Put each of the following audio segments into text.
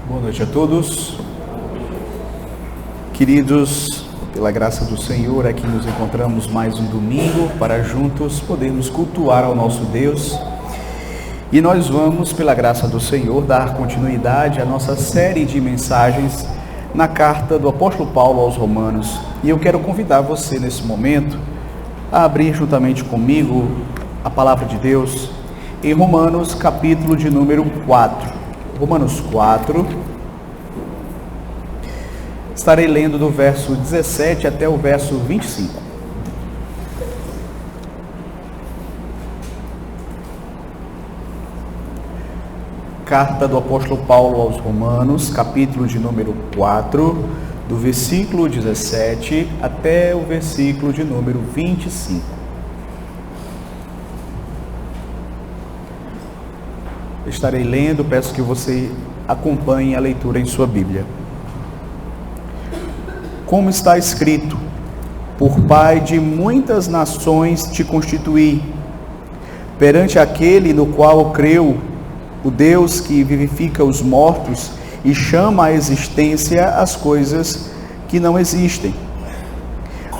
Boa noite a todos. Queridos, pela graça do Senhor, aqui nos encontramos mais um domingo para juntos podermos cultuar ao nosso Deus. E nós vamos, pela graça do Senhor, dar continuidade à nossa série de mensagens na carta do apóstolo Paulo aos Romanos. E eu quero convidar você nesse momento a abrir juntamente comigo a palavra de Deus em Romanos, capítulo de número 4. Romanos 4, estarei lendo do verso 17 até o verso 25. Carta do apóstolo Paulo aos Romanos, capítulo de número 4, do versículo 17 até o versículo de número 25. Estarei lendo, peço que você acompanhe a leitura em sua Bíblia. Como está escrito: por pai de muitas nações te constituí, perante aquele no qual creu, o Deus que vivifica os mortos e chama à existência as coisas que não existem.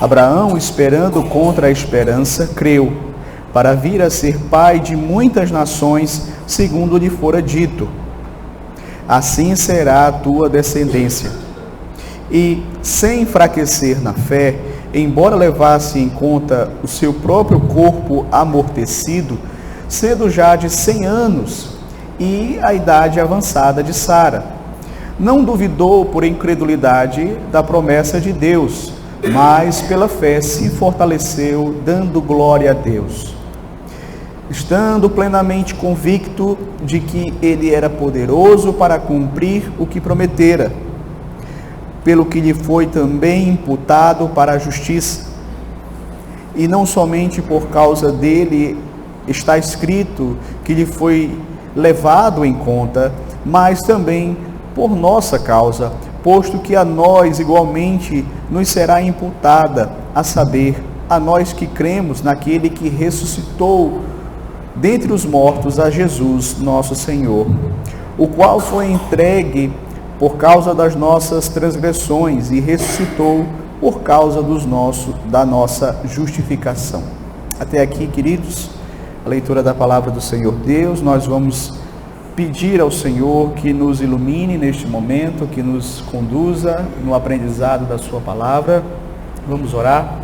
Abraão, esperando contra a esperança, creu, para vir a ser pai de muitas nações, segundo lhe fora dito: assim será a tua descendência. E, sem enfraquecer na fé, embora levasse em conta o seu próprio corpo amortecido, sendo já de 100 anos, e a idade avançada de Sara, não duvidou por incredulidade da promessa de Deus, mas pela fé se fortaleceu, dando glória a Deus, estando plenamente convicto de que ele era poderoso para cumprir o que prometera, pelo que lhe foi também imputado para a justiça. E não somente por causa dele está escrito que lhe foi levado em conta, mas também por nossa causa, posto que a nós igualmente nos será imputada, a saber, a nós que cremos naquele que ressuscitou dentre os mortos a Jesus, nosso Senhor, o qual foi entregue por causa das nossas transgressões e ressuscitou por causa da nossa justificação. Até aqui, queridos, a leitura da palavra do Senhor Deus. Nós vamos pedir ao Senhor que nos ilumine neste momento, que nos conduza no aprendizado da sua palavra. Vamos orar.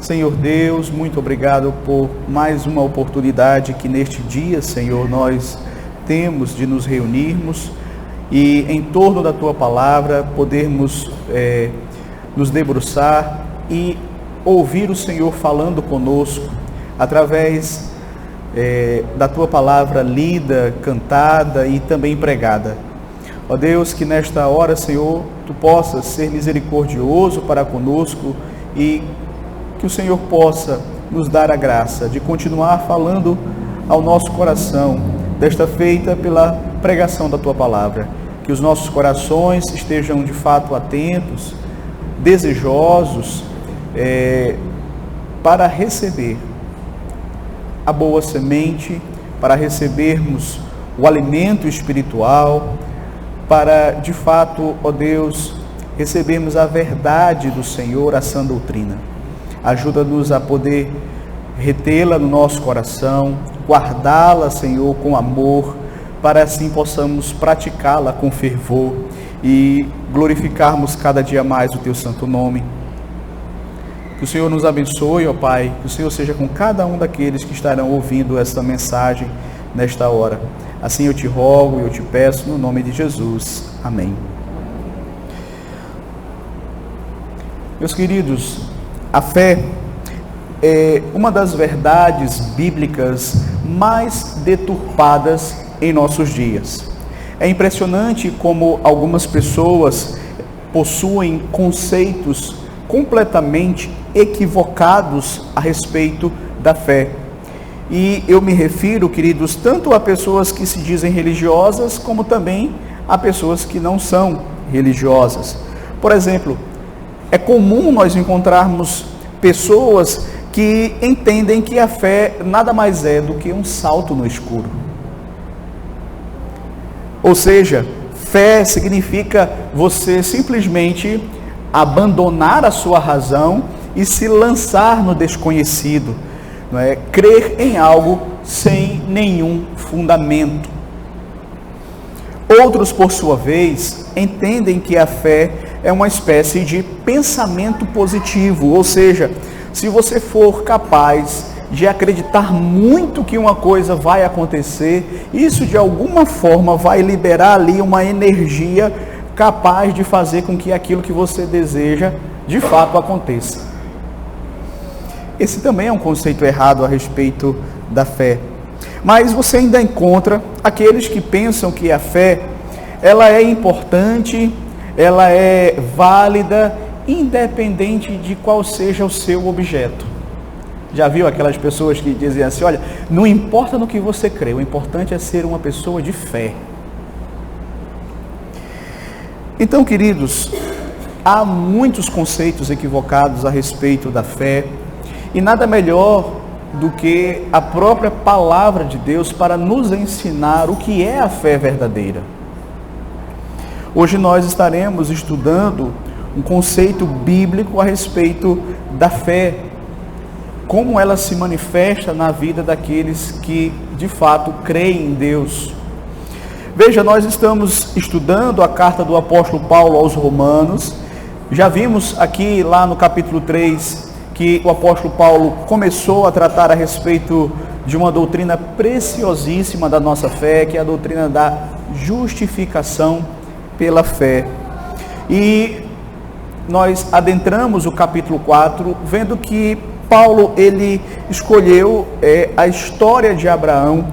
Senhor Deus, muito obrigado por mais uma oportunidade que neste dia, Senhor, nós temos de nos reunirmos e em torno da Tua palavra podermos nos debruçar e ouvir o Senhor falando conosco através da Tua palavra lida, cantada e também pregada. Ó Deus, que nesta hora, Senhor, Tu possas ser misericordioso para conosco e que o Senhor possa nos dar a graça de continuar falando ao nosso coração, desta feita pela pregação da Tua palavra. Que os nossos corações estejam de fato atentos, desejosos para receber a boa semente, para recebermos o alimento espiritual, para de fato, ó Deus, recebermos a verdade do Senhor, a sã doutrina. Ajuda-nos a poder retê-la no nosso coração, guardá-la, Senhor, com amor, para assim possamos praticá-la com fervor e glorificarmos cada dia mais o Teu santo nome. Que o Senhor nos abençoe, ó Pai, que o Senhor seja com cada um daqueles que estarão ouvindo esta mensagem nesta hora. Assim eu te rogo e eu te peço no nome de Jesus. Amém. Meus queridos, a fé é uma das verdades bíblicas mais deturpadas em nossos dias. É impressionante como algumas pessoas possuem conceitos completamente equivocados a respeito da fé. E eu me refiro, queridos, tanto a pessoas que se dizem religiosas, como também a pessoas que não são religiosas. Por exemplo, é comum nós encontrarmos pessoas que entendem que a fé nada mais é do que um salto no escuro. Ou seja, Fé significa você simplesmente abandonar a sua razão e se lançar no desconhecido, não é? Crer em algo sem nenhum fundamento. Outros, por sua vez, entendem que a fé é uma espécie de pensamento positivo, ou seja, se você for capaz de acreditar muito que uma coisa vai acontecer, isso de alguma forma vai liberar ali uma energia capaz de fazer com que aquilo que você deseja de fato aconteça. Esse também é um conceito errado a respeito da fé. Mas você ainda encontra aqueles que pensam que a fé, ela é importante, ela é válida, independente de qual seja o seu objeto. Já viu aquelas pessoas que dizem assim, olha, não importa no que você crê, o importante é ser uma pessoa de fé. Então, queridos, há muitos conceitos equivocados a respeito da fé, e nada melhor do que a própria palavra de Deus para nos ensinar o que é a fé verdadeira. Hoje nós estaremos estudando um conceito bíblico a respeito da fé, como ela se manifesta na vida daqueles que de fato creem em Deus. Veja, nós estamos estudando a carta do apóstolo Paulo aos Romanos. Já vimos aqui lá no capítulo 3 que o apóstolo Paulo começou a tratar a respeito de uma doutrina preciosíssima da nossa fé, que é a doutrina da justificação pela fé. E nós adentramos o capítulo 4, vendo que Paulo, ele escolheu a história de Abraão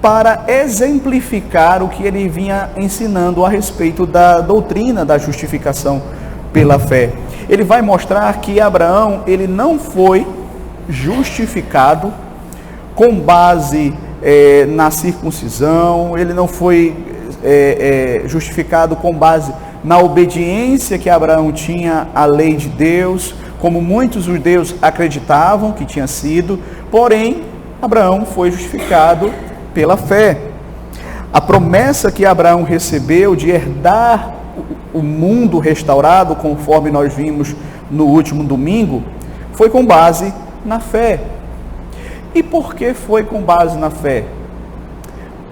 para exemplificar o que ele vinha ensinando a respeito da doutrina da justificação pela fé. Ele vai mostrar que Abraão, ele não foi justificado com base na circuncisão, ele não foi justificado com base na obediência que Abraão tinha à lei de Deus, como muitos judeus acreditavam que tinha sido, porém, Abraão foi justificado pela fé. A promessa que Abraão recebeu de herdar o mundo restaurado, conforme nós vimos no último domingo, foi com base na fé. E por que foi com base na fé?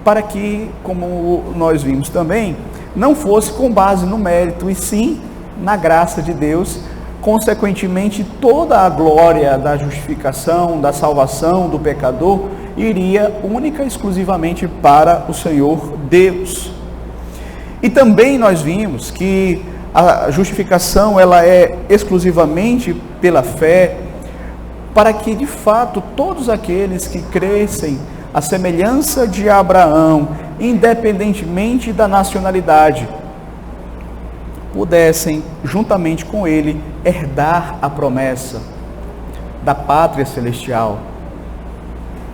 Para que, como nós vimos também, não fosse com base no mérito, e sim na graça de Deus. Consequentemente, toda a glória da justificação, da salvação do pecador, iria única e exclusivamente para o Senhor Deus. E também nós vimos que a justificação, ela é exclusivamente pela fé, para que de fato todos aqueles que crescem à semelhança de Abraão, independentemente da nacionalidade, pudessem, juntamente com ele, herdar a promessa da pátria celestial.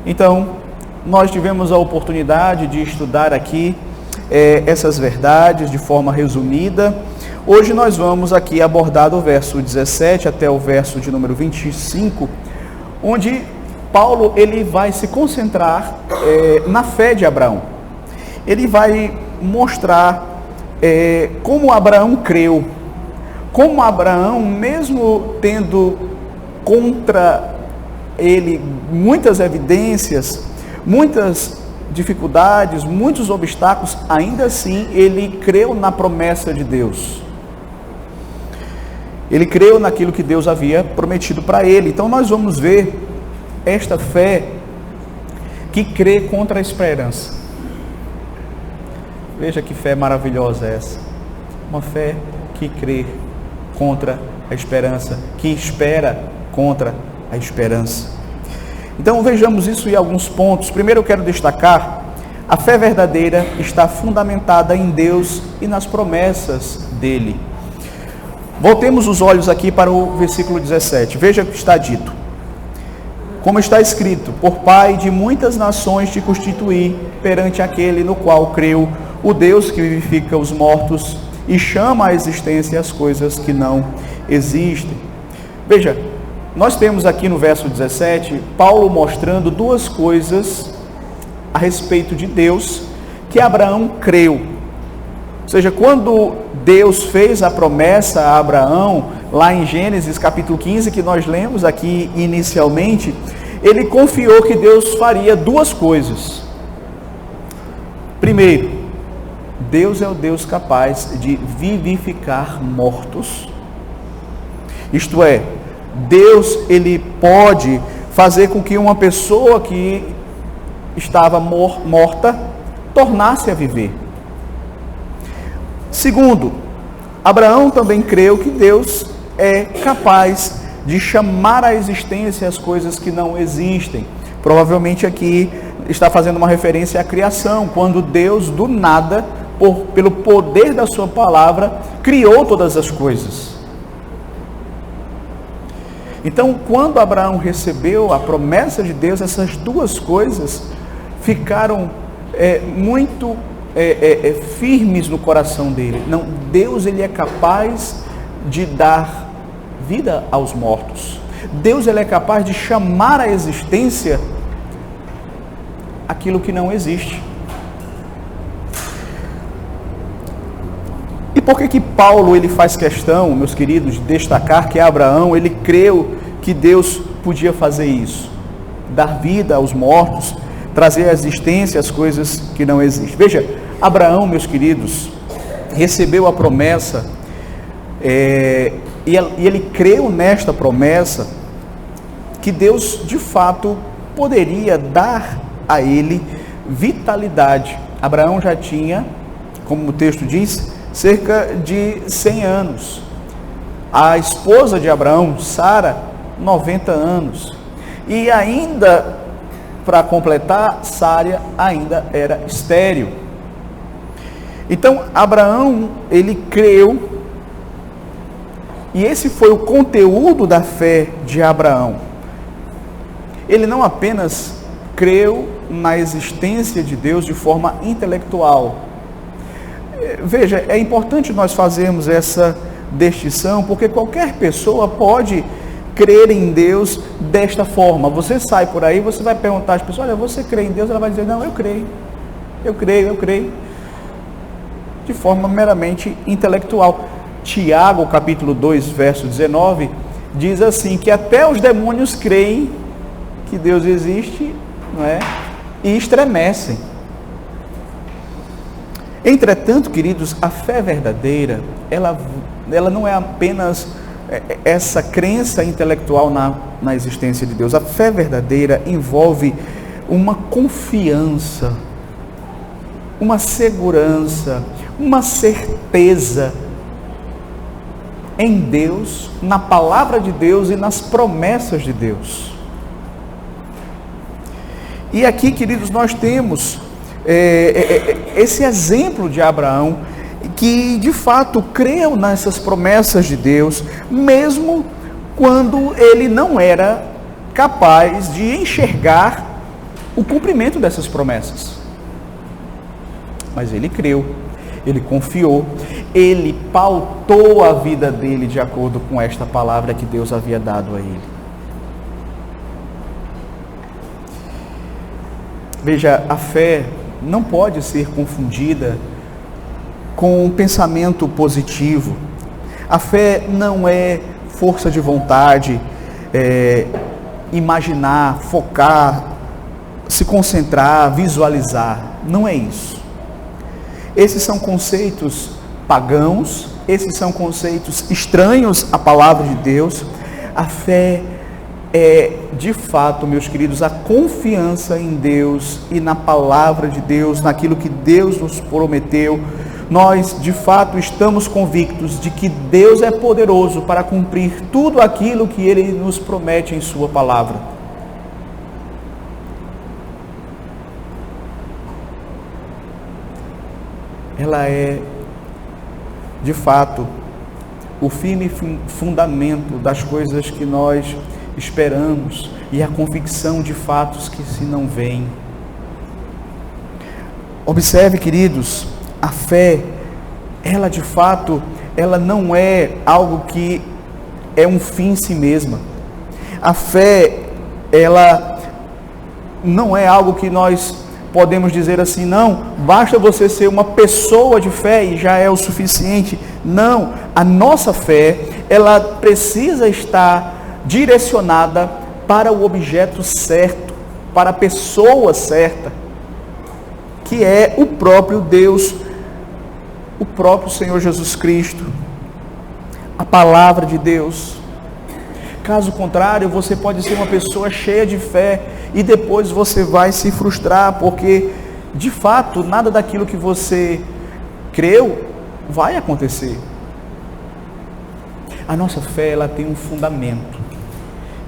Então, nós tivemos a oportunidade de estudar aqui essas verdades de forma resumida. Hoje nós vamos aqui abordar do verso 17 até o verso de número 25, onde Paulo ele vai se concentrar na fé de Abraão. Ele vai mostrar como Abraão creu, como Abraão, mesmo tendo contra ele muitas evidências, muitas dificuldades, muitos obstáculos, ainda assim ele creu na promessa de Deus. Ele creu naquilo que Deus havia prometido para ele. Então nós vamos ver esta fé que crê contra a esperança. Veja que fé maravilhosa é essa. Uma fé que crê contra a esperança, que espera contra a esperança. Então vejamos isso em alguns pontos. Primeiro eu quero destacar, a fé verdadeira está fundamentada em Deus e nas promessas dele. Voltemos os olhos aqui para o versículo 17. Veja o que está dito. Como está escrito, por Pai de muitas nações te constituí perante aquele no qual creu, o Deus que vivifica os mortos e chama à existência as coisas que não existem. Veja, nós temos aqui no verso 17, Paulo mostrando duas coisas a respeito de Deus que Abraão creu. Ou seja, quando Deus fez a promessa a Abraão, lá em Gênesis capítulo 15, que nós lemos aqui inicialmente, ele confiou que Deus faria duas coisas. Primeiro, Deus é o Deus capaz de vivificar mortos. Isto é, Deus, ele pode fazer com que uma pessoa que estava morta tornasse a viver. Segundo, Abraão também creu que Deus é capaz de chamar à existência as coisas que não existem. Provavelmente aqui está fazendo uma referência à criação, quando Deus do nada, pelo poder da sua palavra, criou todas as coisas. Então, quando Abraão recebeu a promessa de Deus, essas duas coisas ficaram muito firmes no coração dele. Não, Deus, ele é capaz de dar vida aos mortos. Deus, ele é capaz de chamar à existência aquilo que não existe. E por que Paulo, ele faz questão, meus queridos, de destacar que Abraão, ele creu que Deus podia fazer isso? Dar vida aos mortos, trazer à existência as coisas que não existem. Veja, Abraão, meus queridos, recebeu a promessa, e ele creu nesta promessa, que Deus, de fato, poderia dar a ele vitalidade. Abraão já tinha, como o texto diz, cerca de 100 anos. A esposa de Abraão, Sara, 90 anos. E ainda, para completar, Sara ainda era estéril. Então, Abraão, ele creu, e esse foi o conteúdo da fé de Abraão. Ele não apenas creu na existência de Deus de forma intelectual. Veja, é importante nós fazermos essa distinção, porque qualquer pessoa pode crer em Deus desta forma. Você sai por aí, você vai perguntar às pessoas: olha, você crê em Deus? Ela vai dizer: não, eu creio. De forma meramente intelectual. Tiago, capítulo 2, verso 19, diz assim, que até os demônios creem que Deus existe, não é? E estremecem. Entretanto, queridos, a fé verdadeira, ela não é apenas essa crença intelectual na existência de Deus. A fé verdadeira envolve uma confiança, uma segurança, uma certeza em Deus, na palavra de Deus e nas promessas de Deus. E aqui, queridos, nós temos esse exemplo de Abraão, que de fato creu nessas promessas de Deus, mesmo quando ele não era capaz de enxergar o cumprimento dessas promessas. Mas ele creu, ele confiou, ele pautou a vida dele de acordo com esta palavra que Deus havia dado a ele. Veja, a fé não pode ser confundida com um pensamento positivo. A fé não é força de vontade, imaginar, focar, se concentrar, visualizar. Não é isso. Esses são conceitos pagãos, esses são conceitos estranhos à palavra de Deus. A fé é, de fato, meus queridos, a confiança em Deus e na palavra de Deus, naquilo que Deus nos prometeu. Nós, de fato, estamos convictos de que Deus é poderoso para cumprir tudo aquilo que Ele nos promete em Sua palavra. Ela é, de fato, o firme fundamento das coisas que nós esperamos e a convicção de fatos que se não veem. Observe, queridos, a fé, ela de fato, ela não é algo que é um fim em si mesma. A fé, ela não é algo que nós podemos dizer assim, não, basta você ser uma pessoa de fé e já é o suficiente. Não, a nossa fé, ela precisa estar direcionada para o objeto certo, para a pessoa certa, que é o próprio Deus, o próprio Senhor Jesus Cristo, a palavra de Deus. Caso contrário, você pode ser uma pessoa cheia de fé e depois você vai se frustrar, porque de fato nada daquilo que você creu vai acontecer. A nossa fé, ela tem um fundamento,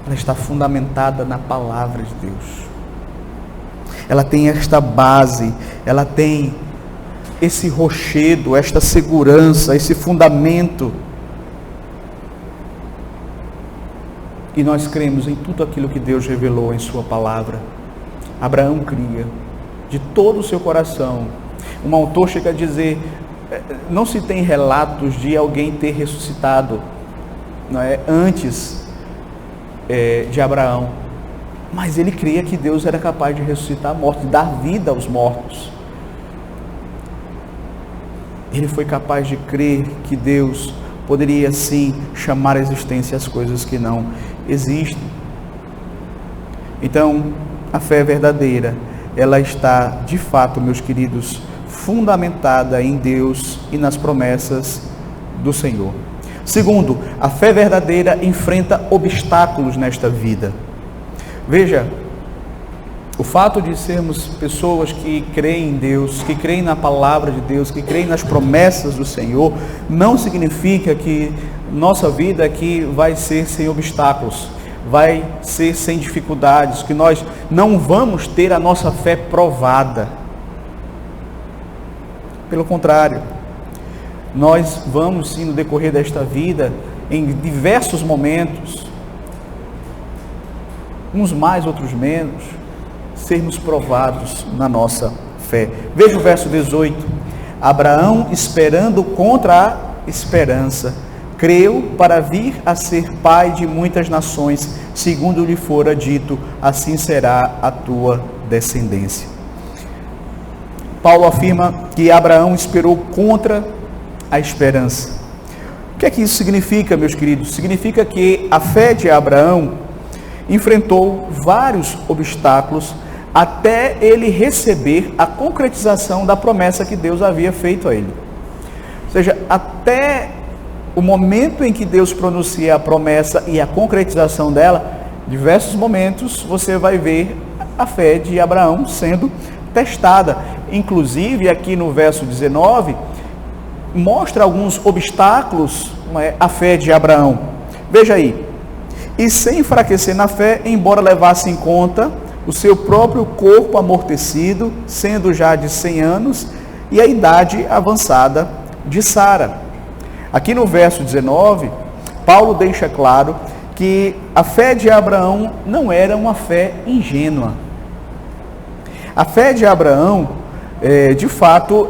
ela está fundamentada na palavra de Deus, ela tem esta base, ela tem esse rochedo, esta segurança, esse fundamento. E nós cremos em tudo aquilo que Deus revelou em sua palavra. Abraão cria de todo o seu coração. Um autor chega a dizer, não se tem relatos de alguém ter ressuscitado, não é, antes de Abraão, mas ele cria que Deus era capaz de ressuscitar mortos, de dar vida aos mortos. Ele foi capaz de crer que Deus poderia sim chamar à existência as coisas que não existem. Então, a fé verdadeira, ela está de fato, meus queridos, fundamentada em Deus e nas promessas do Senhor. Segundo, a fé verdadeira enfrenta obstáculos nesta vida. Veja, o fato de sermos pessoas que creem em Deus, que creem na palavra de Deus, que creem nas promessas do Senhor, não significa que nossa vida aqui vai ser sem obstáculos, vai ser sem dificuldades, que nós não vamos ter a nossa fé provada. Pelo contrário, nós vamos sim, no decorrer desta vida, em diversos momentos, uns mais, outros menos, sermos provados na nossa fé. Veja o verso 18. Abraão, esperando contra a esperança, creu para vir a ser pai de muitas nações, segundo lhe fora dito, assim será a tua descendência. Paulo afirma que Abraão esperou contra a esperança. O que é que isso significa, meus queridos? Significa que a fé de Abraão enfrentou vários obstáculos até ele receber a concretização da promessa que Deus havia feito a ele. Ou seja, até o momento em que Deus pronuncia a promessa e a concretização dela, diversos momentos você vai ver a fé de Abraão sendo testada. Inclusive, aqui no verso 19, mostra alguns obstáculos à fé de Abraão. Veja aí. E sem enfraquecer na fé, embora levasse em conta o seu próprio corpo amortecido, sendo já de 100 anos, e a idade avançada de Sara. Aqui no verso 19, Paulo deixa claro que a fé de Abraão não era uma fé ingênua. A fé de Abraão, de fato,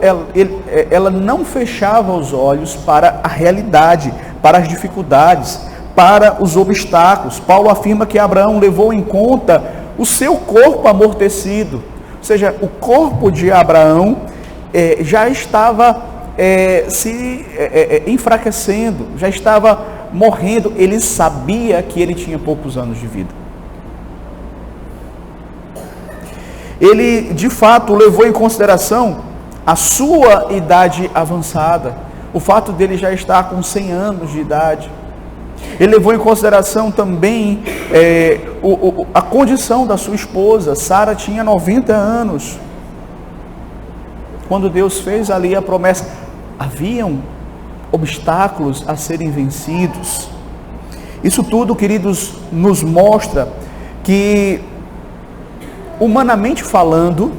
ela não fechava os olhos para a realidade, para as dificuldades, para os obstáculos. Paulo afirma que Abraão levou em conta o seu corpo amortecido, ou seja, o corpo de Abraão já estava se enfraquecendo, já estava morrendo. Ele sabia que ele tinha poucos anos de vida. Ele, de fato, levou em consideração a sua idade avançada, o fato dele já estar com 100 anos de idade. Ele levou em consideração também a condição da sua esposa. Sara tinha 90 anos. Quando Deus fez ali a promessa, haviam obstáculos a serem vencidos. Isso tudo, queridos, nos mostra que, humanamente falando,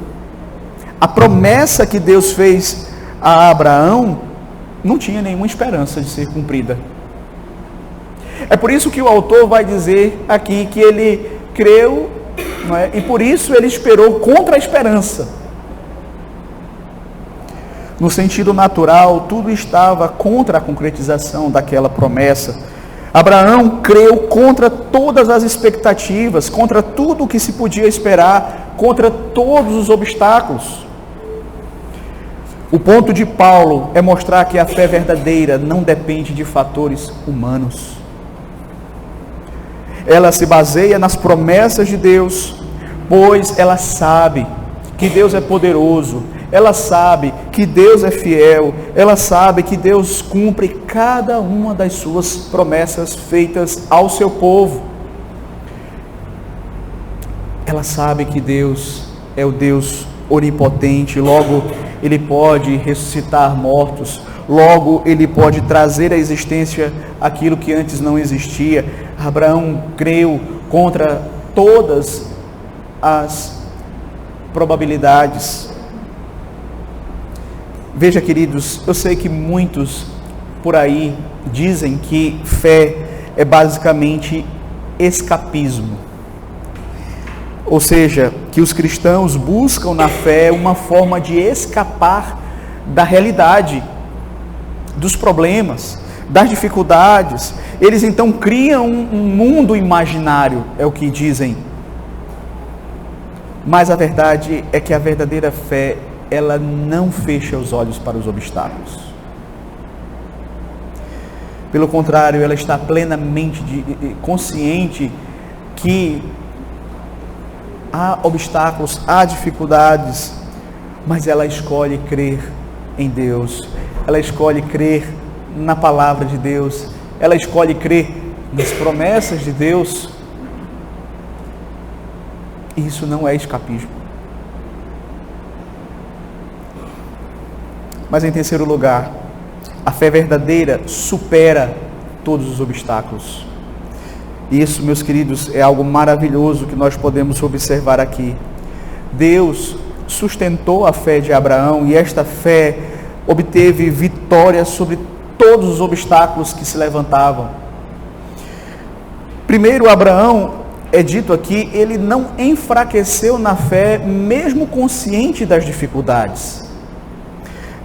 a promessa que Deus fez a Abraão não tinha nenhuma esperança de ser cumprida. É por isso que o autor vai dizer aqui que ele creu, não é? E por isso ele esperou contra a esperança. No sentido natural, tudo estava contra a concretização daquela promessa. Abraão creu contra todas as expectativas, contra tudo o que se podia esperar, contra todos os obstáculos. O ponto de Paulo é mostrar que a fé verdadeira não depende de fatores humanos. Ela se baseia nas promessas de Deus, pois ela sabe que Deus é poderoso, ela sabe que Deus é fiel, ela sabe que Deus cumpre cada uma das suas promessas feitas ao seu povo. Ela sabe que Deus é o Deus onipotente, logo Ele pode ressuscitar mortos, logo Ele pode trazer à existência aquilo que antes não existia. Abraão creu contra todas as probabilidades. Veja, queridos, eu sei que muitos por aí dizem que fé é basicamente escapismo. Ou seja, que os cristãos buscam na fé uma forma de escapar da realidade, dos problemas, das dificuldades. Eles então criam um mundo imaginário, é o que dizem. Mas a verdade é que a verdadeira fé, ela não fecha os olhos para os obstáculos. Pelo contrário, ela está plenamente consciente que há obstáculos, há dificuldades, mas ela escolhe crer em Deus, ela escolhe crer na palavra de Deus, ela escolhe crer nas promessas de Deus. Isso não é escapismo. Mas em terceiro lugar, a fé verdadeira supera todos os obstáculos. Isso, meus queridos, é algo maravilhoso que nós podemos observar aqui. Deus sustentou a fé de Abraão e esta fé obteve vitória sobre todos os obstáculos que se levantavam. Primeiro, Abraão, é dito aqui, ele não enfraqueceu na fé, mesmo consciente das dificuldades.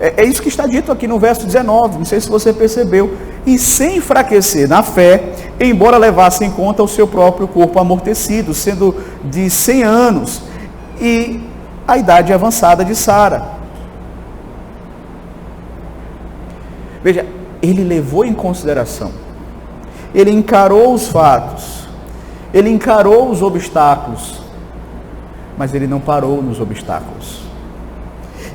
É isso que está dito aqui no verso 19, não sei se você percebeu. E sem enfraquecer na fé, embora levasse em conta o seu próprio corpo amortecido, sendo de 100 anos, e a idade avançada de Sara. Veja, ele levou em consideração, ele encarou os fatos, ele encarou os obstáculos, mas ele não parou nos obstáculos.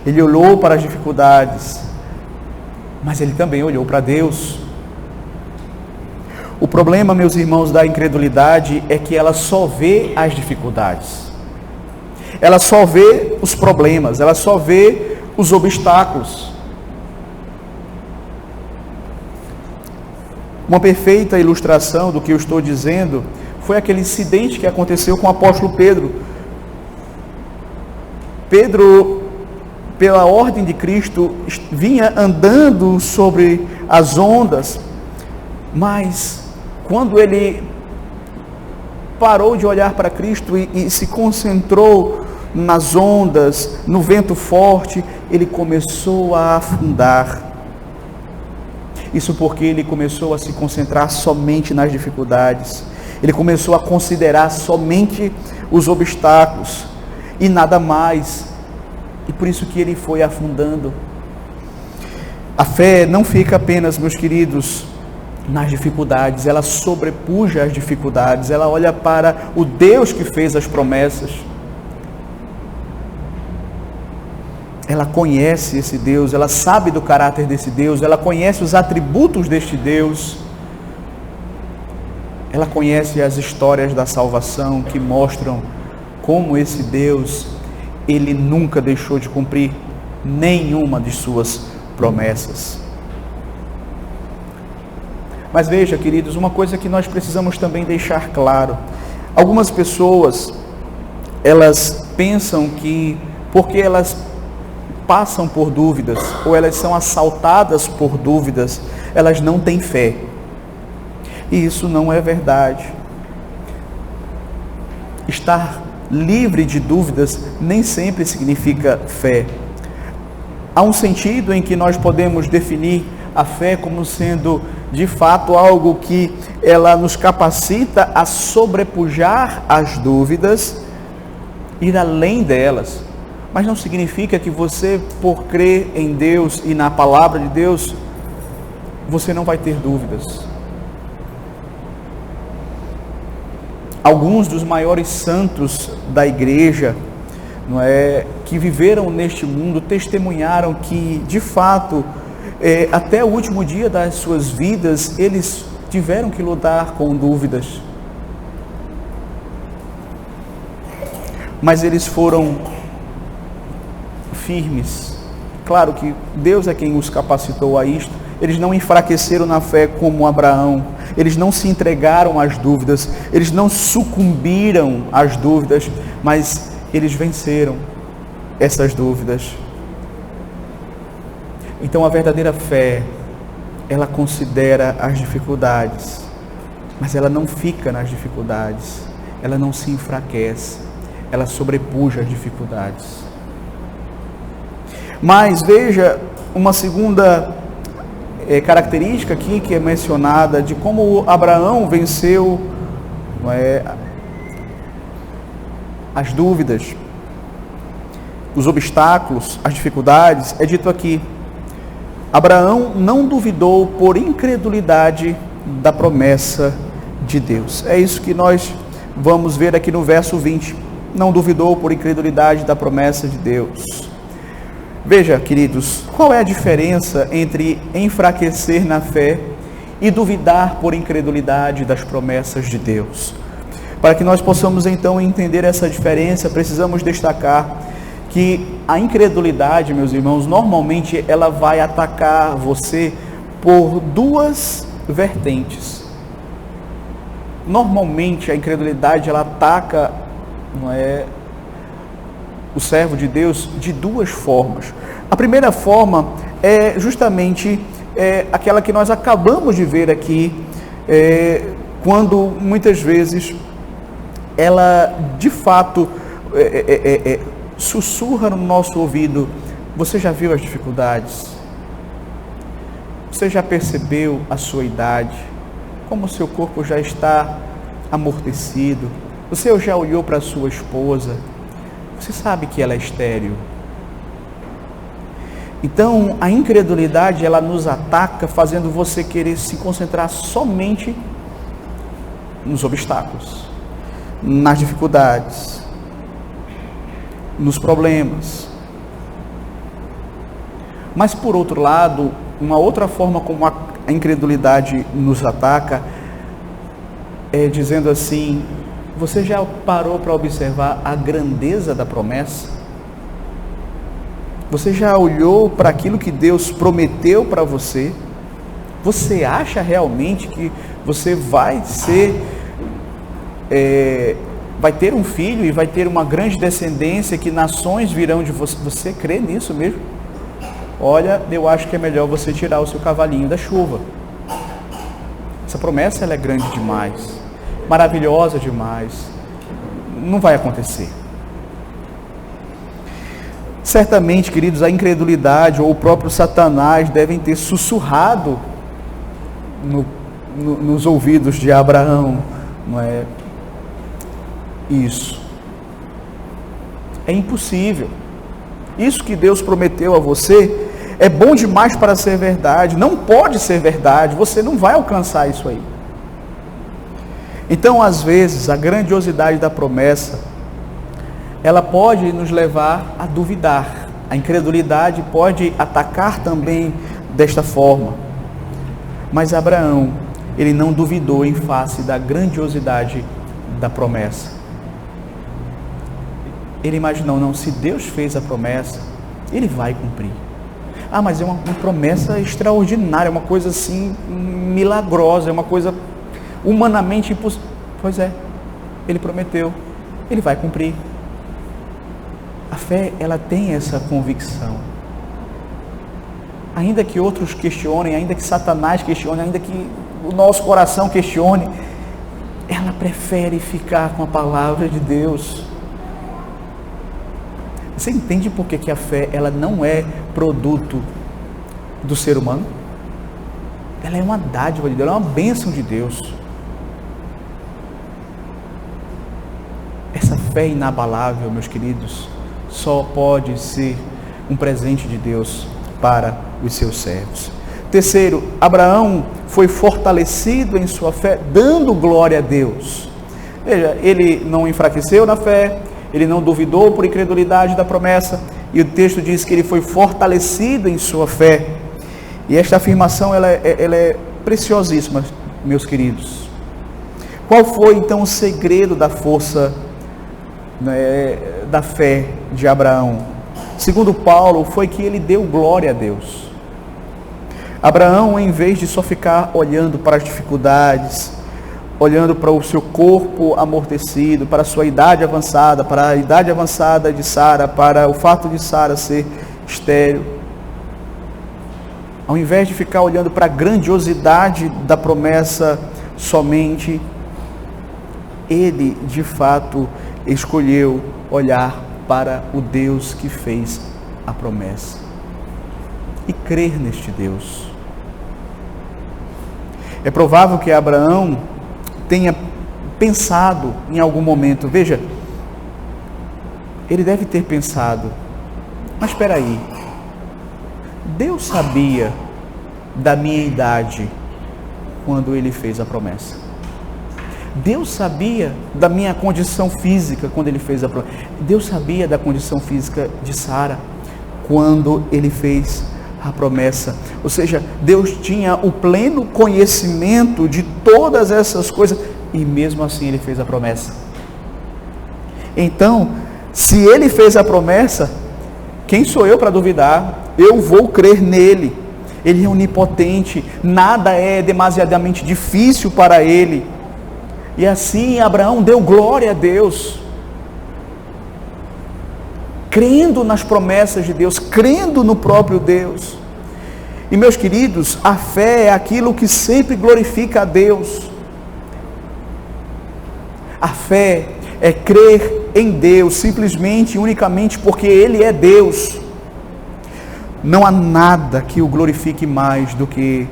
Ele olhou para as dificuldades, mas ele também olhou para Deus. O problema, meus irmãos, da incredulidade é que ela só vê as dificuldades. Ela só vê os problemas, ela só vê os obstáculos. Uma perfeita ilustração do que eu estou dizendo foi aquele incidente que aconteceu com o apóstolo Pedro. Pedro, pela ordem de Cristo, vinha andando sobre as ondas, mas quando ele parou de olhar para Cristo e se concentrou nas ondas, no vento forte, ele começou a afundar. Isso porque ele começou a se concentrar somente nas dificuldades, ele começou a considerar somente os obstáculos e nada mais. E por isso que ele foi afundando. A fé não fica apenas, meus queridos, nas dificuldades, ela sobrepuja as dificuldades, ela olha para o Deus que fez as promessas. Ela conhece esse Deus, ela sabe do caráter desse Deus, ela conhece os atributos deste Deus. Ela conhece as histórias da salvação que mostram como esse Deus, ele nunca deixou de cumprir nenhuma de suas promessas. Mas veja, queridos, uma coisa que nós precisamos também deixar claro. Algumas pessoas, elas pensam que porque elas passam por dúvidas, ou elas são assaltadas por dúvidas, elas não têm fé. E isso não é verdade. Estar livre de dúvidas nem sempre significa fé. Há um sentido em que nós podemos definir a fé como sendo, de fato, algo que ela nos capacita a sobrepujar as dúvidas ir além delas. Mas não significa que você, por crer em Deus e na palavra de Deus, você não vai ter dúvidas. Alguns dos maiores santos da igreja, que viveram neste mundo, testemunharam que, de fato, até o último dia das suas vidas, eles tiveram que lutar com dúvidas. Mas eles foram firmes. Claro que Deus é quem os capacitou a isto. Eles não enfraqueceram na fé como Abraão. Eles não se entregaram às dúvidas. Eles não sucumbiram às dúvidas, mas eles venceram essas dúvidas. Então a verdadeira fé, ela considera as dificuldades, mas ela não fica nas dificuldades. Ela não se enfraquece. Ela sobrepuja as dificuldades. Mas veja uma segunda característica aqui que é mencionada de como Abraão venceu as dúvidas, os obstáculos, as dificuldades. É dito aqui: Abraão não duvidou por incredulidade da promessa de Deus. É isso que nós vamos ver aqui no verso 20. Não duvidou por incredulidade da promessa de Deus. Veja, queridos, qual é a diferença entre enfraquecer na fé e duvidar por incredulidade das promessas de Deus? Para que nós possamos então entender essa diferença, precisamos destacar que a incredulidade, meus irmãos, normalmente ela vai atacar você por duas vertentes. Normalmente a incredulidade ela ataca o servo de Deus de duas formas. A primeira forma é justamente aquela que nós acabamos de ver aqui, quando muitas vezes ela de fato sussurra no nosso ouvido: você já viu as dificuldades? Você já percebeu a sua idade? Como o seu corpo já está amortecido? Você já olhou para a sua esposa? Você sabe que ela é estéril. Então, a incredulidade, ela nos ataca, fazendo você querer se concentrar somente nos obstáculos, nas dificuldades, nos problemas. Mas, por outro lado, uma outra forma como a incredulidade nos ataca é dizendo assim: você já parou para observar a grandeza da promessa? Você já olhou para aquilo que Deus prometeu para você? Você acha realmente que você vai ter um filho e vai ter uma grande descendência, que nações virão de você? Você crê nisso mesmo? Olha, eu acho que é melhor você tirar o seu cavalinho da chuva. Essa promessa ela é grande demais, maravilhosa demais. Não vai acontecer. Certamente, queridos, a incredulidade ou o próprio Satanás devem ter sussurrado nos ouvidos de Abraão, não é? Isso é impossível. Isso que Deus prometeu a você é bom demais para ser verdade. Não pode ser verdade. Você não vai alcançar isso aí. Então, às vezes, a grandiosidade da promessa, ela pode nos levar a duvidar. A incredulidade pode atacar também desta forma. Mas Abraão, ele não duvidou em face da grandiosidade da promessa. Ele imaginou: não, se Deus fez a promessa, Ele vai cumprir. Ah, mas é uma promessa extraordinária, uma coisa assim, milagrosa, é uma coisa humanamente impossível. Pois é, Ele prometeu, Ele vai cumprir. A fé, ela tem essa convicção. Ainda que outros questionem, ainda que Satanás questione, ainda que o nosso coração questione, ela prefere ficar com a palavra de Deus. Você entende por que a fé ela não é produto do ser humano? Ela é uma dádiva de Deus, ela é uma bênção de Deus. Essa fé inabalável, meus queridos, só pode ser um presente de Deus para os seus servos. Terceiro, Abraão foi fortalecido em sua fé, dando glória a Deus. Veja, ele não enfraqueceu na fé, ele não duvidou por incredulidade da promessa, e o texto diz que ele foi fortalecido em sua fé. E esta afirmação ela é preciosíssima, meus queridos. Qual foi então o segredo da força, da fé de Abraão? Segundo Paulo, foi que ele deu glória a Deus. Abraão, em vez de só ficar olhando para as dificuldades, olhando para o seu corpo amortecido, para a sua idade avançada, para a idade avançada de Sara, para o fato de Sara ser estéril, ao invés de ficar olhando para a grandiosidade da promessa somente, ele de fato escolheu olhar para o Deus que fez a promessa e crer neste Deus. É provável que Abraão tenha pensado em algum momento, veja, ele deve ter pensado, mas espera aí, Deus sabia da minha idade quando ele fez a promessa. Deus sabia da minha condição física quando ele fez a promessa. Deus sabia da condição física de Sara quando ele fez a promessa. Ou seja, Deus tinha o pleno conhecimento de todas essas coisas e mesmo assim ele fez a promessa. Então, se ele fez a promessa, quem sou eu para duvidar? Eu vou crer nele. Ele é onipotente, nada é demasiadamente difícil para ele. E assim Abraão deu glória a Deus, crendo nas promessas de Deus, crendo no próprio Deus. E meus queridos, a fé é aquilo que sempre glorifica a Deus. A fé é crer em Deus, simplesmente e unicamente porque Ele é Deus. Não há nada que o glorifique mais do que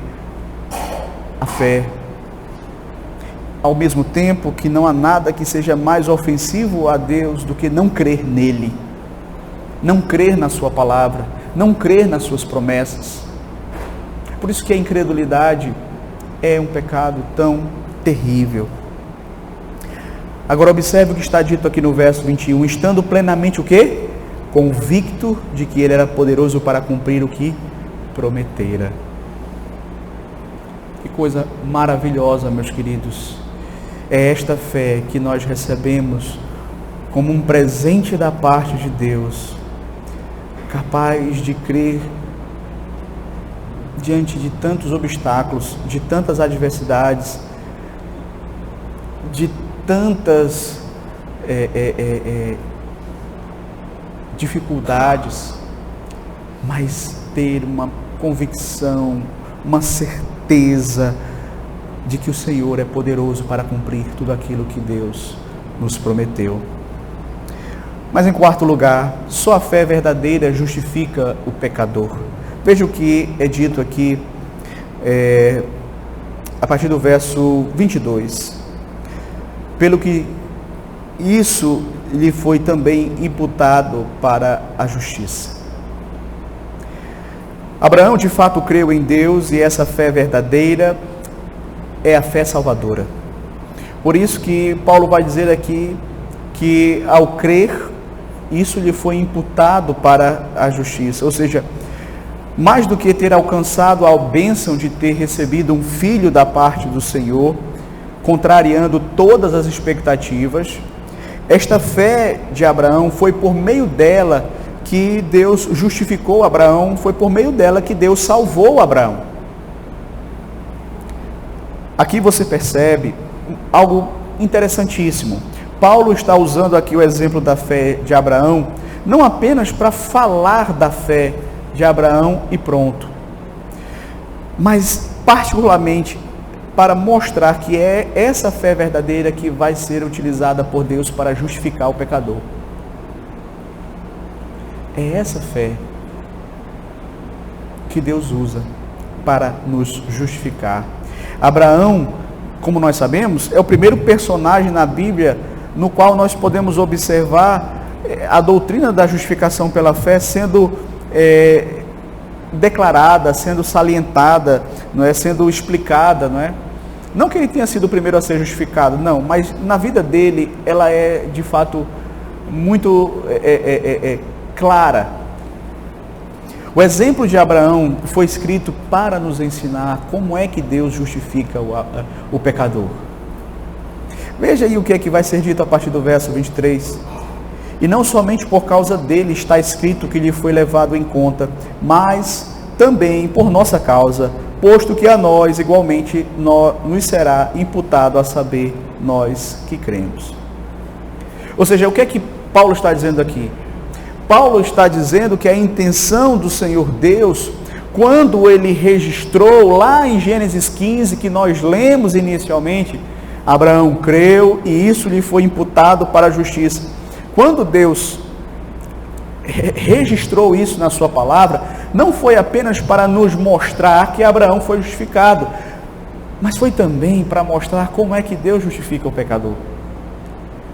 a fé. Ao mesmo tempo que não há nada que seja mais ofensivo a Deus do que não crer nele, não crer na sua palavra, não crer nas suas promessas. Por isso que a incredulidade é um pecado tão terrível. Agora observe o que está dito aqui no verso 21, estando plenamente o quê? Convicto de que ele era poderoso para cumprir o que prometera. Que coisa maravilhosa, meus queridos. É esta fé que nós recebemos como um presente da parte de Deus, capaz de crer diante de tantos obstáculos, de tantas adversidades, de tantas dificuldades, mas ter uma convicção, uma certeza de que o Senhor é poderoso para cumprir tudo aquilo que Deus nos prometeu. Mas em quarto lugar, só a fé verdadeira justifica o pecador. Veja o que é dito aqui, a partir do verso 22. Pelo que isso lhe foi também imputado para a justiça. Abraão de fato creu em Deus e essa fé verdadeira é a fé salvadora. Por isso que Paulo vai dizer aqui que ao crer, isso lhe foi imputado para a justiça. Ou seja, mais do que ter alcançado a bênção de ter recebido um filho da parte do Senhor, contrariando todas as expectativas, esta fé de Abraão foi por meio dela que Deus justificou Abraão, foi por meio dela que Deus salvou Abraão. Aqui você percebe algo interessantíssimo. Paulo está usando aqui o exemplo da fé de Abraão, não apenas para falar da fé de Abraão e pronto, mas particularmente para mostrar que é essa fé verdadeira que vai ser utilizada por Deus para justificar o pecador. É essa fé que Deus usa para nos justificar. Abraão, como nós sabemos, é o primeiro personagem na Bíblia no qual nós podemos observar a doutrina da justificação pela fé sendo declarada, sendo salientada, não é, sendo explicada, não é? Não que ele tenha sido o primeiro a ser justificado, não, mas na vida dele ela é de fato muito clara. O exemplo de Abraão foi escrito para nos ensinar como é que Deus justifica o pecador. Veja aí o que é que vai ser dito a partir do verso 23. E não somente por causa dele está escrito que lhe foi levado em conta, mas também por nossa causa, posto que a nós igualmente nos será imputado, a saber, nós que cremos. Ou seja, o que é que Paulo está dizendo aqui? Paulo está dizendo que a intenção do Senhor Deus, quando ele registrou lá em Gênesis 15, que nós lemos inicialmente, Abraão creu e isso lhe foi imputado para a justiça. Quando Deus registrou isso na sua palavra, não foi apenas para nos mostrar que Abraão foi justificado, mas foi também para mostrar como é que Deus justifica o pecador,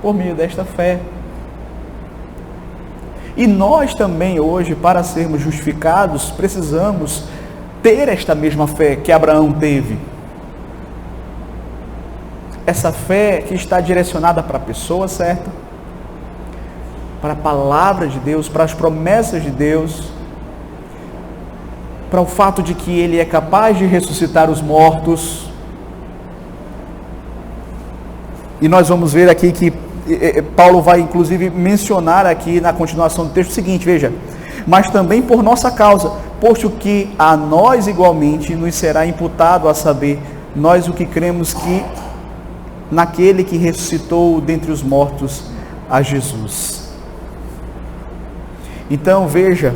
por meio desta fé. E nós também hoje, para sermos justificados, precisamos ter esta mesma fé que Abraão teve. Essa fé que está direcionada para a pessoa certa, para a palavra de Deus, para as promessas de Deus, para o fato de que Ele é capaz de ressuscitar os mortos. E nós vamos ver aqui que Paulo vai inclusive mencionar aqui na continuação do texto o seguinte, veja: mas também por nossa causa, posto que a nós igualmente nos será imputado, a saber, nós o que cremos que naquele que ressuscitou dentre os mortos a Jesus. Então veja,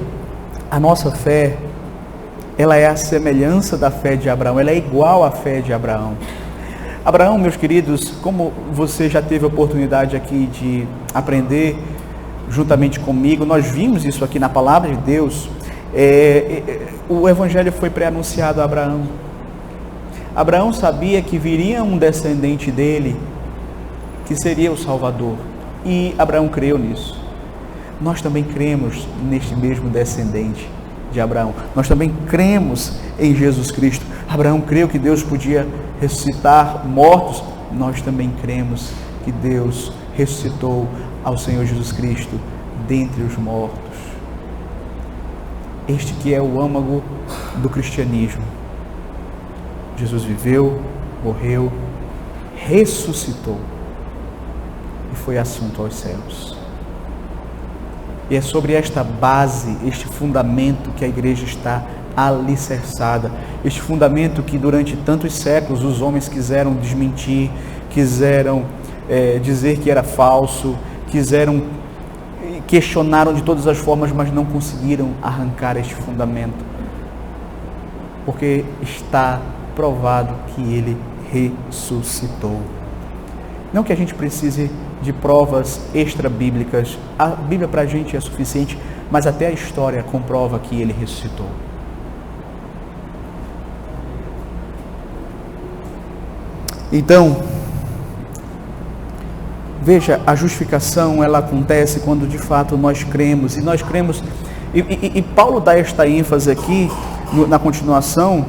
a nossa fé, ela é a semelhança da fé de Abraão, ela é igual à fé de Abraão. Abraão, meus queridos, como você já teve a oportunidade aqui de aprender juntamente comigo, nós vimos isso aqui na palavra de Deus, o evangelho foi pré-anunciado a Abraão. Abraão sabia que viria um descendente dele, que seria o Salvador, e Abraão creu nisso. Nós também cremos neste mesmo descendente de Abraão, nós também cremos em Jesus Cristo. Abraão creu que Deus podia ressuscitar mortos, nós também cremos que Deus ressuscitou ao Senhor Jesus Cristo dentre os mortos. Este que é o âmago do cristianismo. Jesus viveu, morreu, ressuscitou e foi assunto aos céus. E é sobre esta base, este fundamento que a igreja está alicerçada, este fundamento que durante tantos séculos os homens quiseram desmentir, quiseram dizer que era falso, questionaram de todas as formas, mas não conseguiram arrancar este fundamento, porque está provado que ele ressuscitou. Não que a gente precise de provas extra-bíblicas, a Bíblia para a gente é suficiente, mas até a história comprova que ele ressuscitou. Então, veja, a justificação ela acontece quando de fato nós cremos, e Paulo dá esta ênfase aqui, na continuação,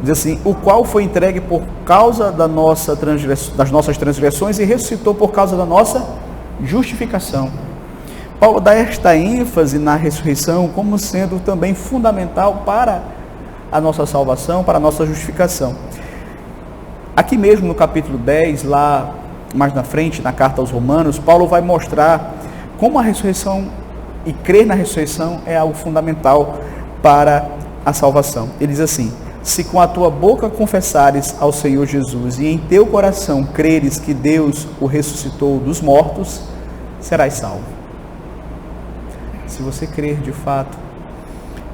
diz assim: o qual foi entregue por causa das nossas transgressões e ressuscitou por causa da nossa justificação. Paulo dá esta ênfase na ressurreição como sendo também fundamental para a nossa salvação, para a nossa justificação. Aqui mesmo no capítulo 10, lá mais na frente, na carta aos Romanos, Paulo vai mostrar como a ressurreição e crer na ressurreição é algo fundamental para a salvação. Ele diz assim: se com a tua boca confessares ao Senhor Jesus e em teu coração creres que Deus o ressuscitou dos mortos, serás salvo. Se você crer de fato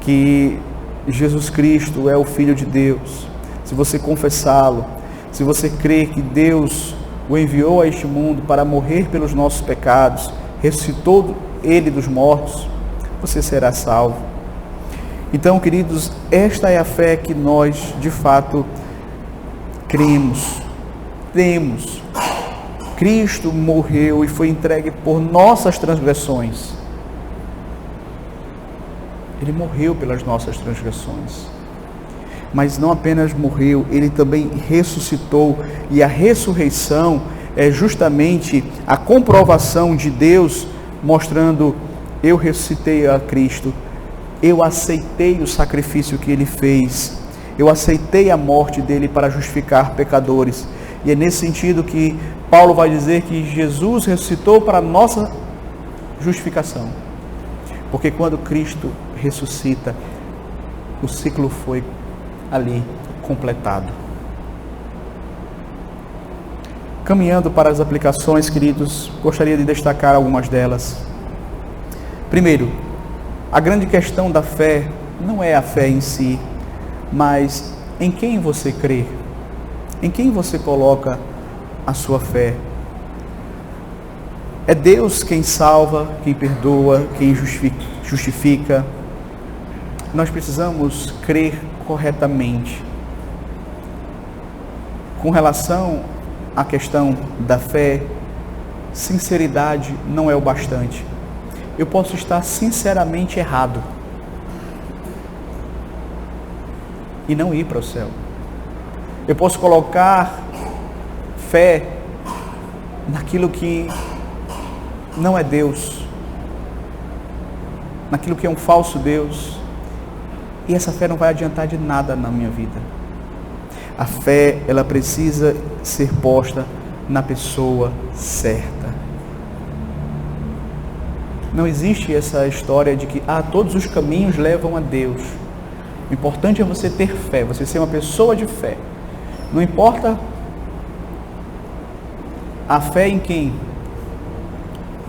que Jesus Cristo é o Filho de Deus, se você confessá-lo, se você crer que Deus o enviou a este mundo para morrer pelos nossos pecados, ressuscitou ele dos mortos, você será salvo. Então, queridos, esta é a fé que nós, de fato, cremos, temos. Cristo morreu e foi entregue por nossas transgressões. Ele morreu pelas nossas transgressões. Mas não apenas morreu, ele também ressuscitou. E a ressurreição é justamente a comprovação de Deus, mostrando: eu ressuscitei a Cristo, eu aceitei o sacrifício que ele fez, eu aceitei a morte dele para justificar pecadores. E é nesse sentido que Paulo vai dizer que Jesus ressuscitou para a nossa justificação. Porque quando Cristo ressuscita, o ciclo foi ali completado. Caminhando para as aplicações, queridos, gostaria de destacar algumas delas. Primeiro, a grande questão da fé não é a fé em si, mas em quem você crê, em quem você coloca a sua fé. É Deus quem salva, quem perdoa, quem justifica. Nós precisamos crer corretamente. Com relação à questão da fé, sinceridade não é o bastante. Eu posso estar sinceramente errado e não ir para o céu. Eu posso colocar fé naquilo que não é Deus, naquilo que é um falso Deus, e essa fé não vai adiantar de nada na minha vida. A fé, ela precisa ser posta na pessoa certa. Não existe essa história de que todos os caminhos levam a Deus. O importante é você ter fé, você ser uma pessoa de fé. Não importa a fé em quem.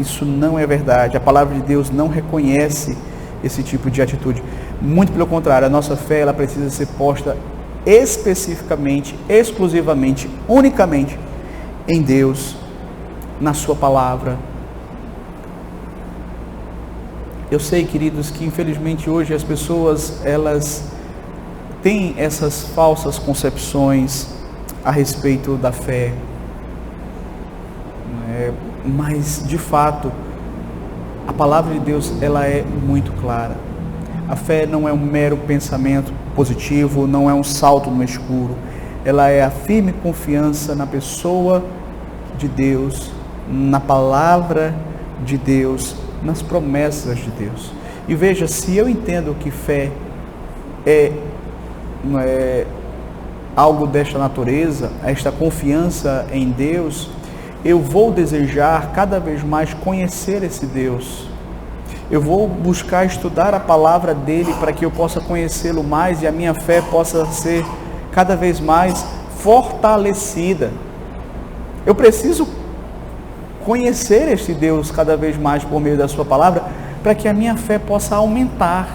Isso não é verdade. A palavra de Deus não reconhece esse tipo de atitude. Muito pelo contrário, a nossa fé, ela precisa ser posta especificamente, exclusivamente, unicamente em Deus, na sua palavra. Eu sei, queridos, que infelizmente hoje as pessoas, elas têm essas falsas concepções a respeito da fé. Mas, de fato, a palavra de Deus, ela é muito clara. A fé não é um mero pensamento positivo, não é um salto no escuro. Ela é a firme confiança na pessoa de Deus, na palavra de Deus, nas promessas de Deus. E veja, se eu entendo que fé é algo desta natureza, esta confiança em Deus, eu vou desejar cada vez mais conhecer esse Deus. Eu vou buscar estudar a palavra dele para que eu possa conhecê-lo mais e a minha fé possa ser cada vez mais fortalecida. Eu preciso conhecer este Deus cada vez mais por meio da sua palavra para que a minha fé possa aumentar.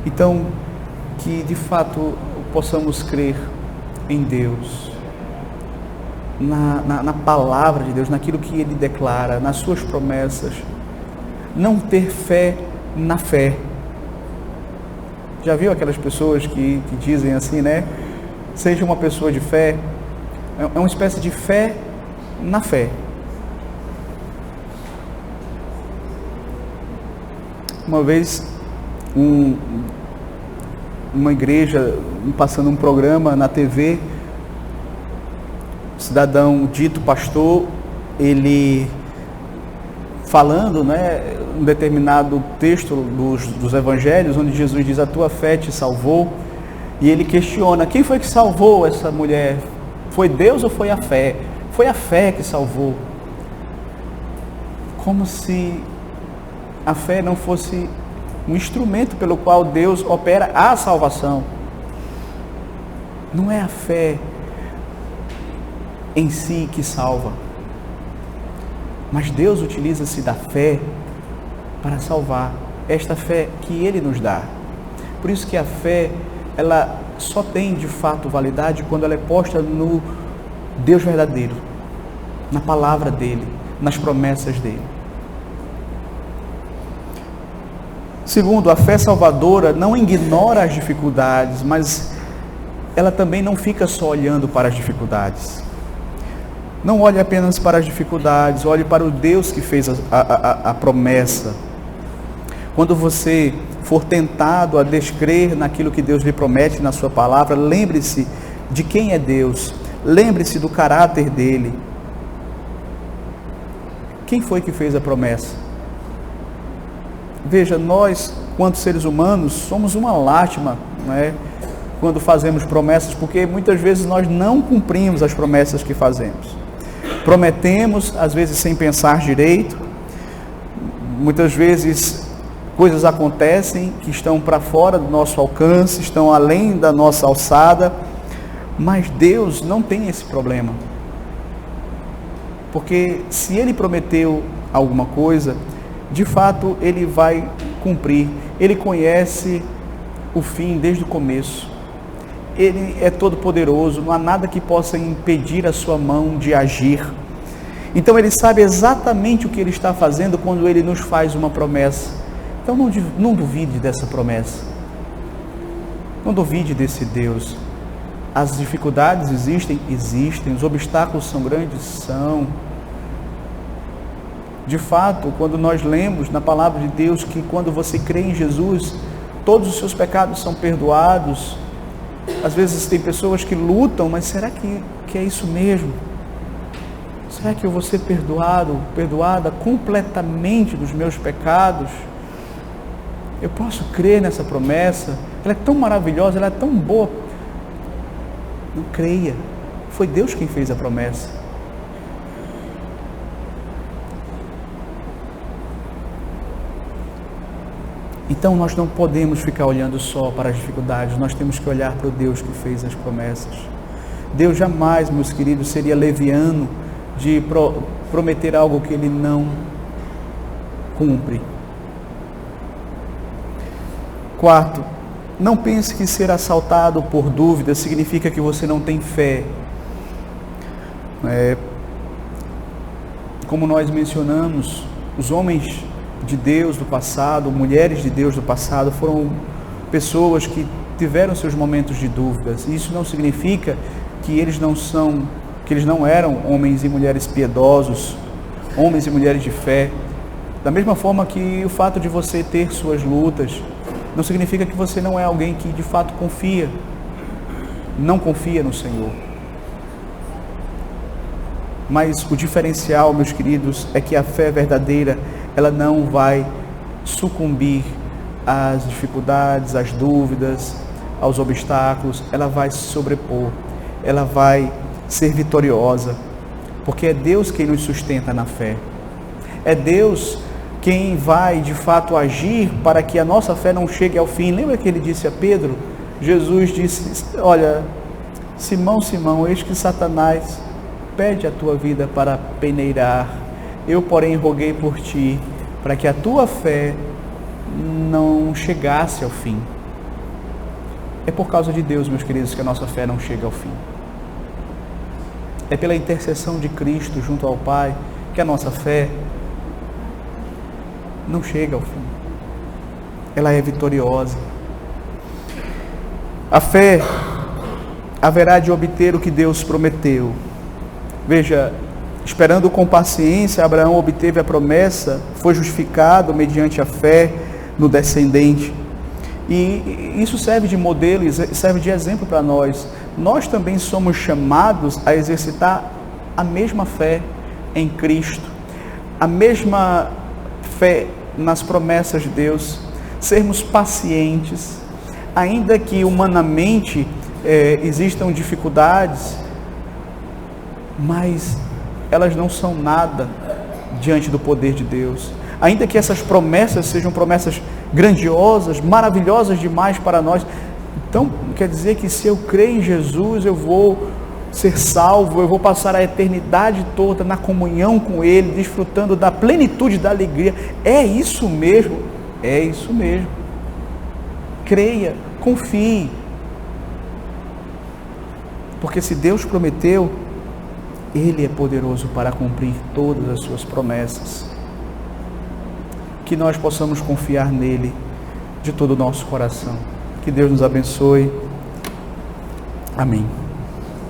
Então, que de fato possamos crer em Deus, na palavra de Deus, naquilo que Ele declara, nas suas promessas. Não ter fé na fé. Já viu aquelas pessoas que dizem assim, né? Seja uma pessoa de fé. É uma espécie de fé na fé. Uma vez, uma igreja passando um programa na TV, cidadão dito pastor, ele falando, né, um determinado texto dos evangelhos, onde Jesus diz: a tua fé te salvou, e ele questiona: quem foi que salvou essa mulher? Foi Deus ou foi a fé? Foi a fé que salvou. Como se a fé não fosse um instrumento pelo qual Deus opera a salvação. Não é a fé em si que salva, mas Deus utiliza-se da fé para salvar, esta fé que Ele nos dá. Por isso que a fé, ela só tem de fato validade quando ela é posta no Deus verdadeiro, na palavra dEle, nas promessas dEle. Segundo, a fé salvadora não ignora as dificuldades, mas ela também não fica só olhando para as dificuldades. Não olhe apenas para as dificuldades, olhe para o Deus que fez a promessa. Quando você for tentado a descrer naquilo que Deus lhe promete na sua palavra, lembre-se de quem é Deus, lembre-se do caráter dele. Quem foi que fez a promessa? Veja, nós, quanto seres humanos, somos uma lástima, não é? Quando fazemos promessas, porque muitas vezes nós não cumprimos as promessas que fazemos. Prometemos, às vezes sem pensar direito, muitas vezes coisas acontecem que estão para fora do nosso alcance, estão além da nossa alçada, mas Deus não tem esse problema. Porque se Ele prometeu alguma coisa, de fato Ele vai cumprir. Ele conhece o fim desde o começo. Ele é todo poderoso, não há nada que possa impedir a sua mão de agir. Então Ele sabe exatamente o que Ele está fazendo quando Ele nos faz uma promessa. Então não duvide dessa promessa. Não duvide desse Deus. As dificuldades existem? Existem. Os obstáculos são grandes? São. De fato, quando nós lemos na palavra de Deus que quando você crê em Jesus, todos os seus pecados são perdoados. Às vezes tem pessoas que lutam, mas será que é isso mesmo? Será que eu vou ser perdoada completamente dos meus pecados? Eu posso crer nessa promessa? Ela é tão maravilhosa, ela é tão boa. Não creia. Foi Deus quem fez a promessa. Então nós não podemos ficar olhando só para as dificuldades, nós temos que olhar para o Deus que fez as promessas. Deus jamais, meus queridos, seria leviano de prometer algo que Ele não cumpre. Quarto, não pense que ser assaltado por dúvida significa que você não tem fé. Como nós mencionamos, os homens de Deus do passado, mulheres de Deus do passado, foram pessoas que tiveram seus momentos de dúvidas. Isso não significa que eles não eram homens e mulheres piedosos, homens e mulheres de fé. Da mesma forma que o fato de você ter suas lutas não significa que você não é alguém que de fato não confia no Senhor. Mas o diferencial, meus queridos, é que a fé verdadeira, ela não vai sucumbir às dificuldades, às dúvidas, aos obstáculos. Ela vai se sobrepor, ela vai ser vitoriosa, porque é Deus quem nos sustenta na fé. É Deus quem vai de fato agir para que a nossa fé não chegue ao fim. Lembra que Ele disse a Pedro? Jesus disse: olha, Simão, Simão, eis que Satanás pede a tua vida para peneirar. Eu, porém, roguei por ti, para que a tua fé não chegasse ao fim. É por causa de Deus, meus queridos, que a nossa fé não chega ao fim. É pela intercessão de Cristo junto ao Pai que a nossa fé não chega ao fim. Ela é vitoriosa. A fé haverá de obter o que Deus prometeu. Veja, esperando com paciência, Abraão obteve a promessa, foi justificado mediante a fé no descendente. E isso serve de modelo, serve de exemplo para nós. Nós também somos chamados a exercitar a mesma fé em Cristo, a mesma fé nas promessas de Deus, sermos pacientes, ainda que humanamente existam dificuldades, mas elas não são nada diante do poder de Deus. Ainda que essas promessas sejam promessas grandiosas, maravilhosas demais para nós, então quer dizer que se eu creio em Jesus, eu vou ser salvo, eu vou passar a eternidade toda na comunhão com Ele, desfrutando da plenitude da alegria. É isso mesmo? É isso mesmo. Creia, confie. Porque se Deus prometeu, Ele é poderoso para cumprir todas as suas promessas. Que nós possamos confiar nele de todo o nosso coração. Que Deus nos abençoe. Amém.